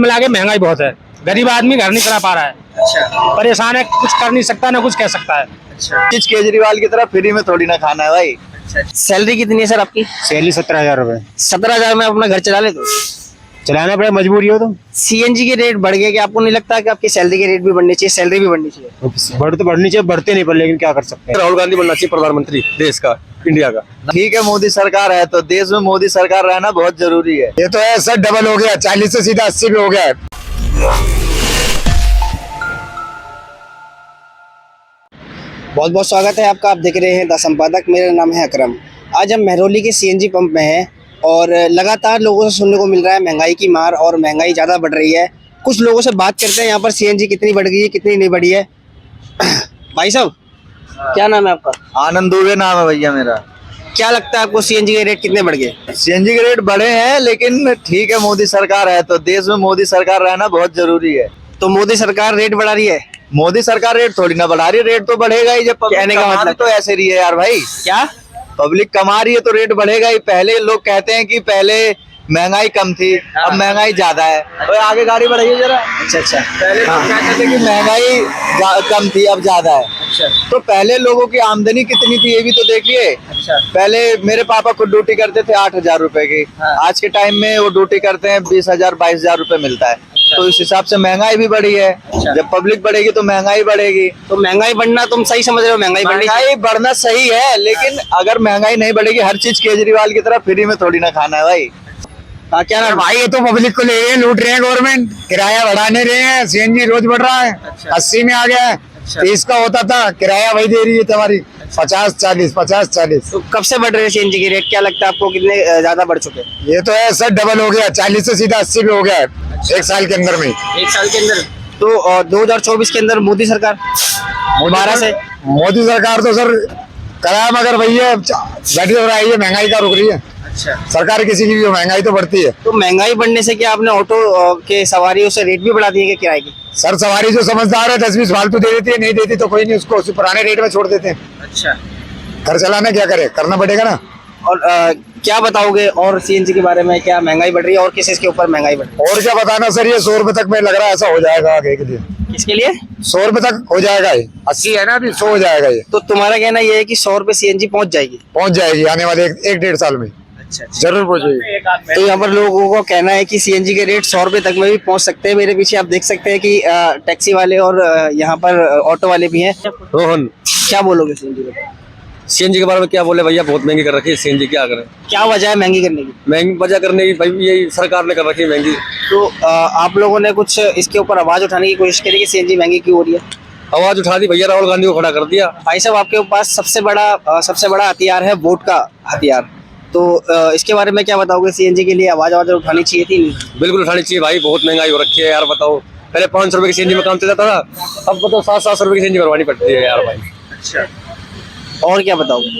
मिला के महंगाई बहुत है, गरीब आदमी घर नहीं करा पा रहा है। अच्छा परेशान है, कुछ कर नहीं सकता, ना कुछ कह सकता है। अच्छा चीज केजरीवाल की तरह फ्री में थोड़ी ना खाना है भाई। अच्छा। सैलरी कितनी है सर आपकी? सैलरी 17,000 रुपए। 17,000 में अपना घर चला ले तो? चलाना पड़े, मजबूरी हो तो। सीएनजी के रेट बढ़ गए, क्या आपको नहीं लगता कि आपकी सैलरी के रेट भी बढ़ने चाहिए, सैलरी भी बढ़नी चाहिए? बढ़ तो बढ़नी चाहिए, बढ़ते नहीं पर, लेकिन क्या कर सकते हैं। राहुल गांधी बनना चाहिए प्रधानमंत्री देश का, इंडिया का। ठीक है, मोदी सरकार है तो देश में मोदी सरकार रहना बहुत जरूरी है। ये तो है सर, डबल हो गया, 40 से सीधा 80 भी हो गया है। बहुत बहुत स्वागत है आपका। आप देख रहे हैं द संपादक, मेरा नाम है अकरम। आज हम महरौली के सीएनजी पंप में हैं और लगातार लोगों से सुनने को मिल रहा है महंगाई की मार, और महंगाई ज़्यादा बढ़ रही है। कुछ लोगों से बात करते हैं यहाँ पर सीएनजी कितनी बढ़ गई है, कितनी नहीं बढ़ी है। भाई साहब, क्या नाम है आपका? आनंद दुबे नाम है भैया मेरा। क्या लगता है आपको सीएनजी के रेट कितने बढ़ गए? सीएनजी के रेट बढ़े हैं, लेकिन ठीक है, मोदी सरकार है तो देश में मोदी सरकार रहना बहुत जरूरी है। तो मोदी सरकार रेट बढ़ा रही है? मोदी सरकार रेट थोड़ी ना बढ़ा रही है, रेट तो बढ़ेगा ही। जब कहने का मतलब तो ऐसे रही है यार भाई। क्या पब्लिक कमा रही है तो रेट बढ़ेगा ही। पहले लोग कहते हैं कि पहले महंगाई कम थी, अब महंगाई ज्यादा है। तो आगे गाड़ी बढ़ाइए जरा। अच्छा अच्छा। पहले लोग कहते थे कि महंगाई कम थी, अब ज्यादा है। अच्छा तो पहले लोगों की आमदनी कितनी थी ये भी तो देखिए। अच्छा। पहले मेरे पापा खुद ड्यूटी करते थे 8,000 रुपए की। हाँ। आज के टाइम में वो ड्यूटी करते हैं 20,000 22,000 रुपए मिलता है। तो इस हिसाब से महंगाई भी बढ़ी है। जब पब्लिक बढ़ेगी तो महंगाई बढ़ेगी। तो महंगाई बढ़ना तुम सही समझ रहे हो? महंगाई बढ़ना सही है, लेकिन अगर महंगाई नहीं बढ़ेगी, हर चीज केजरीवाल की तरह फ्री में थोड़ी ना खाना है भाई। क्या नाम भाई ये तो पब्लिक को ले रहे हैं, लूट रहे हैं, गवर्नमेंट किराया बढ़ा नहीं रहे हैं। सीएनजी रोज बढ़ रहा है। अच्छा। 80 में आ गया है। 30 का होता था, किराया वही दे रही है तुम्हारी 50-40, 50-40। तो कब से बढ़ रहे हैं सीएनजी के रेट? क्या लगता है आपको कितने ज्यादा बढ़ चुके हैं? ये तो है सर, डबल हो गया, 40 से सीधा 80 भी हो गया है। एक साल के अंदर में। एक साल के अंदर? तो 2024 के अंदर मोदी सरकार दोबारा से? मोदी सरकार तो सर कराया, मगर भैया घटी हो रहा है, ये महंगाई का रुक रही है। अच्छा। सरकार किसी की भी हो, महंगाई तो बढ़ती है। तो महंगाई बढ़ने से क्या आपने ऑटो के सवारियों से रेट भी बढ़ा दिए क्या किराए के? सर सवारी जो समझदार है 10-20 फालतू दे देती है, नहीं देती तो कोई नहीं, उसको उसी पुराने रेट में छोड़ देते हैं। अच्छा। घर चलाना क्या करे, करना पड़ेगा ना। और क्या बताओगे और सीएनजी के बारे में? क्या महंगाई बढ़ रही है और किस इसके ऊपर महंगाई बढ़ रही और क्या बताना सर, ये 100 रुपए तक में लग रहा है ऐसा हो जाएगा आगे के लिए। है? किसके लिए? 100 रुपए तक हो जाएगा ये, 80 है ना अभी, 100 हो जाएगा ये। तो तुम्हारा कहना ये है कि 100 रुपए सीएनजी पहुंच जाएगी? पहुंच जाएगी आने वाले 1-1.5 साल में। अच्छा। जरूर पहुंचेगी। तो यहाँ पर लोगों को कहना है कि सीएनजी के रेट 100 रुपए तक में भी पहुंच सकते हैं। मेरे पीछे आप देख सकते हैं कि टैक्सी वाले और यहाँ पर ऑटो वाले भी हैं। रोहन, क्या बोलोगे सीएनजी पे? सीएनजी के बारे में क्या बोले भैया, बहुत महंगी कर रखी है सीएनजी, क्या करें। क्या वजह है महंगी करने की? महंगी वजह करने की भाई यही सरकार ने कर रखी है महंगी। तो आप लोगों ने कुछ इसके ऊपर आवाज उठाने की कोशिश करी कि सीएनजी महंगी क्यों हो रही है? आवाज उठा दी भैया, राहुल गांधी को खड़ा कर दिया। भाई साहब, आपके पास सबसे बड़ा हथियार है वोट का हथियार। तो इसके बारे में क्या बताओगे? सीएनजी के लिए आवाज उठानी चाहिए थी? नहीं, बिल्कुल उठानी चाहिए भाई, बहुत महंगाई हो रखी है यार। बताओ, पहले 500 रुपए की सीएनजी में काम चल जाता था, अब बताओ 700 रुपए की सीएनजी भरवानी पड़ती है यार भाई। अच्छा। और क्या बताओगे?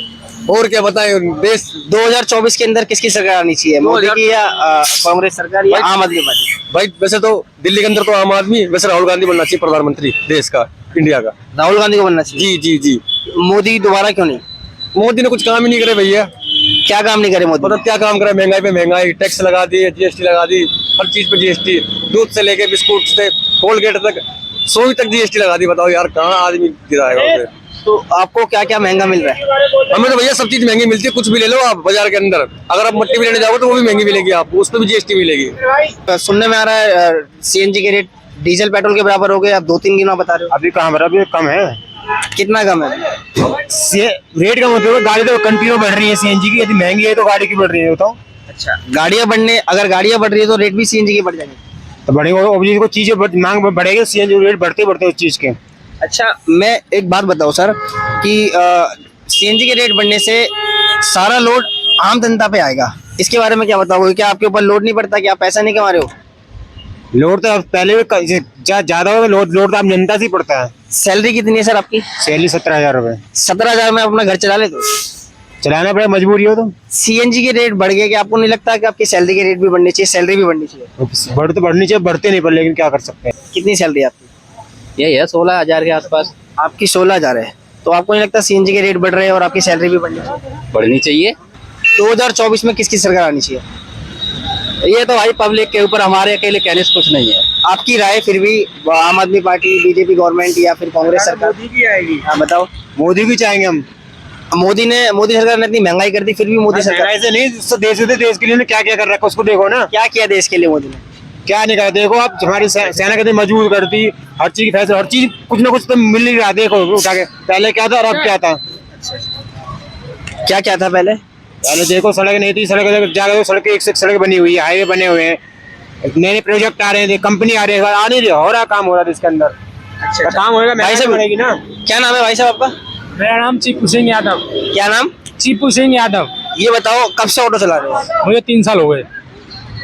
और क्या बताएं, देश 2024 के अंदर किसकी सरकार आनी चाहिए, मोदी की या कांग्रेस सरकार या आम आदमी पार्टी? भाई वैसे तो दिल्ली के अंदर तो आम आदमी, वैसे राहुल गांधी बनना चाहिए प्रधानमंत्री देश का, इंडिया का। राहुल गांधी को बनना चाहिए? जी जी जी। मोदी दोबारा क्यों नहीं? मोदी ने कुछ काम ही नहीं करे भैया। क्या काम नहीं करे मोदी? मतलब क्या काम करे, महंगाई पे महंगाई, टैक्स लगा दी, जीएसटी लगा दी, हर चीज पे जीएसटी, दूध से लेके बिस्कुट से कोलगेट तक, सोई तक जीएसटी लगा दी। बताओ यार, कहाँ आदमी गिराएगा उसे। तो आपको क्या क्या महंगा मिल रहा है? हमें तो भैया सब चीज महंगी मिलती है, कुछ भी ले लो आप बाजार के अंदर। अगर आप मट्टी भी लेने जाओगे तो वो भी महंगी मिलेगी आपको, उस पर भी जीएसटी मिलेगी। सुनने में आ रहा है सीएनजी के रेट डीजल पेट्रोल के बराबर हो गए, आप 2-3 गुना बता रहे हो। अभी कहाँ बराबर, अभी कम है। कितना कम है? रेट कम होते हुए गाड़ी तो कंटिन्यू बढ़ रही है सीएनजी की, यदि महंगी है तो गाड़ी की बढ़ रही है बताओ। अच्छा। अगर गाड़ियां बढ़ रही है तो रेट भी सीएनजी के बढ़ जाएंगे? तो बढ़ेगा, को चीजें मांग बढ़ेगी, सीएनजी रेट बढ़ते बढ़ते उस चीज के। अच्छा, मैं एक बात बताऊं सर कि सीएनजी के रेट बढ़ने से सारा लोड आम जनता पे आएगा, इसके बारे में क्या बताओगे? क्या आपके ऊपर लोड नहीं पड़ता कि आप पैसा नहीं कमा रहे हो? लोड तो पहले भी ज्यादा हो, लोड तो आप जनता से ही पड़ता है। सैलरी कितनी है सर आपकी? सैलरी 17,000 रुपए। 17,000 में अपना घर चला ले तो? चलाना पड़े, मजबूरी हो तो। सीएनजी के रेट बढ़ गए, क्या आपको नहीं लगता कि आपकी सैलरी के रेट भी बढ़ने चाहिए, सैलरी भी बढ़नी चाहिए? बढ़ तो बढ़नी चाहिए, बढ़ते नहीं पर, लेकिन क्या कर सकते हैं। कितनी सैलरी है आपकी? यही है 16,000 के आसपास। आपकी 16,000 है, तो आपको नहीं लगता सीएनजी के रेट बढ़ रहे हैं और आपकी सैलरी भी बढ़नी चाहिए? बढ़नी चाहिए। 2024 में किसकी सरकार आनी चाहिए? ये तो भाई पब्लिक के ऊपर, हमारे अकेले कहने से कुछ नहीं है। आपकी राय फिर भी आम आदमी पार्टी, बीजेपी गवर्नमेंट या फिर कांग्रेस सरकार? मोदी की आएगी। हाँ बताओ। मोदी की चाहेंगे हम। मोदी सरकार ने इतनी महंगाई कर दी, फिर भी मोदी सरकार ऐसे नहीं, देश के लिए क्या क्या कर रखा है उसको देखो ना। क्या किया देश के लिए मोदी ने? क्या नहीं करा, देखो आप हमारी सेना कितनी मजबूत करती, हर चीज की फैसला, हर चीज कुछ ना कुछ तो मिल ही रहा। देखो उठा के, पहले क्या था और अब क्या था। क्या क्या था पहले? पहले देखो सड़क नहीं थी, सड़क जाकर सड़क एक से एक सड़क बनी हुई है, हाईवे बने हुए हैं, नए नए प्रोजेक्ट आ रहे हैं, कंपनी आ रही है, आ नहीं रही, हो रहा काम हो रहा है इसके अंदर। अच्छा काम होगा, भाई साहब बनेगी ना। क्या नाम है भाई साहब आपका? मेरा नाम चीपू सिंह यादव। क्या नाम? चीपू सिंह यादव। ये बताओ कब से ऑटो चला रहे हो? मुझे 3 साल हो गए।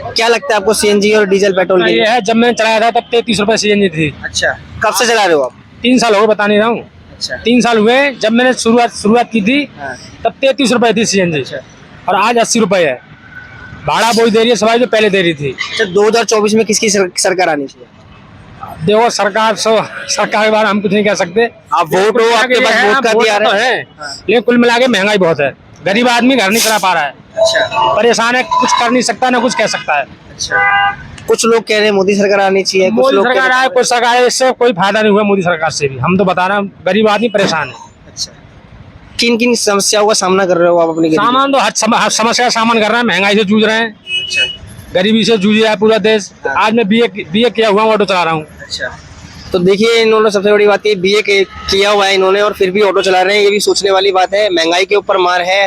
क्या लगता है आपको सीएनजी और डीजल पेट्रोल के ये लिए? है, जब मैंने चलाया था तब 33 रुपए सीएनजी थी। अच्छा कब से चला रहे हो आप? 3 साल हो गए, बता नहीं रहा हूँ। अच्छा 3 साल हुए, जब मैंने शुरुआत की थी हाँ। तब 33 रुपए थी सीएनजी, और आज 80 रुपए है। भाड़ा वही दे रही है सवाई जो पहले दे रही थी। अच्छा 2024 में किसकी सरकार आनी चाहिए? देखो सरकार के बारे में हम कुछ नहीं कह सकते। आप वोट हो, आपके पास वोट का अधिकार तो है। है, लेकिन कुल मिला के महंगाई बहुत है। गरीब आदमी घर नहीं चला पा रहा है, अच्छा परेशान है, कुछ कर नहीं सकता, ना कुछ कह सकता है। अच्छा कुछ लोग कह रहे हैं मोदी सरकार आनी चाहिए, कुछ मोदी लोग कह सरकार रहे आए, हैं- कुछ सरकार आए, इससे कोई फायदा नहीं हुआ मोदी सरकार से भी। हम तो बता रहे हैं, गरीब आदमी परेशान है। अच्छा किन किन समस्याओं का सामना कर रहे हो आप अपनी गरीबी? सामान तो हर समस्या का सामना कर रहे हैं, महंगाई से जूझ रहे हैं, अच्छा गरीबी से जूझ रहा है पूरा देश। आज मैं बीए किया हुआ हूं, ऑटो चला रहा हूँ। अच्छा तो देखिए इन्होंने सबसे बड़ी बात ये बीए किया हुआ है इन्होंने, और फिर भी ऑटो चला रहे हैं। ये भी सोचने वाली बात है। महंगाई के ऊपर मार है।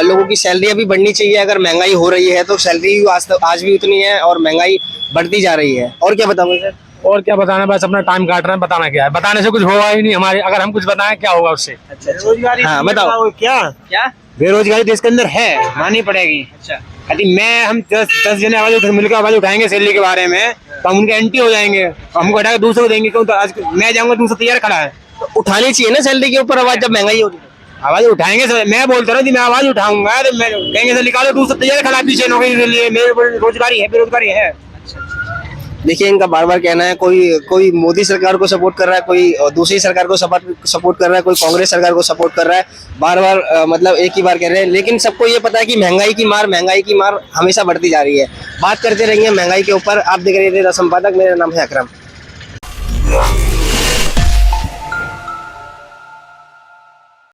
लोगों की सैलरी भी बढ़नी चाहिए। अगर महंगाई हो रही है तो सैलरी आज भी उतनी है और महंगाई बढ़ती जा रही है। और क्या बताओगे सर? और क्या बताना, बस अपना टाइम काट रहे हैं। बताना क्या है, बताने से कुछ होगा ही नहीं हमारे। अगर हम कुछ बताएं क्या होगा उससे? बेरोजगारी, हाँ, बताओ। क्या क्या बेरोजगारी देश के अंदर है, माननी पड़ेगी। अच्छा यदि हम 10 जने आवाज मिलकर आवाज उठाएंगे सैलरी के बारे में तो हम उनके एंटी हो जाएंगे, हमको हटा के दूसरे को देंगे। क्यों? तो आज मैं जाऊंगा, दूसरा तैयार खड़ा है। तो उठानी चाहिए ना सैलरी के ऊपर आवाज, जब महंगाई हो रही है। आवाज उठाएंगे सर, मैं बोलता रहा मैं आवाज उठाऊंगा तो मैं कहेंगे सर निकालो, दूसरा तैयार खड़ा पीछे नौकरी के लिए। मेरे रोजगारी है, बेरोजगारी है। देखिए इनका बार बार कहना है कोई मोदी सरकार को सपोर्ट कर रहा है, कोई दूसरी सरकार को सपोर्ट कर रहा है, कोई कांग्रेस सरकार को सपोर्ट कर रहा है। बार बार मतलब एक ही बार कह रहे हैं, लेकिन सबको ये पता है कि महंगाई की मार हमेशा बढ़ती जा रही है। बात करते रहेंगे महंगाई के ऊपर। आप देख रहे थे द संपादक, मेरा नाम है अकरम।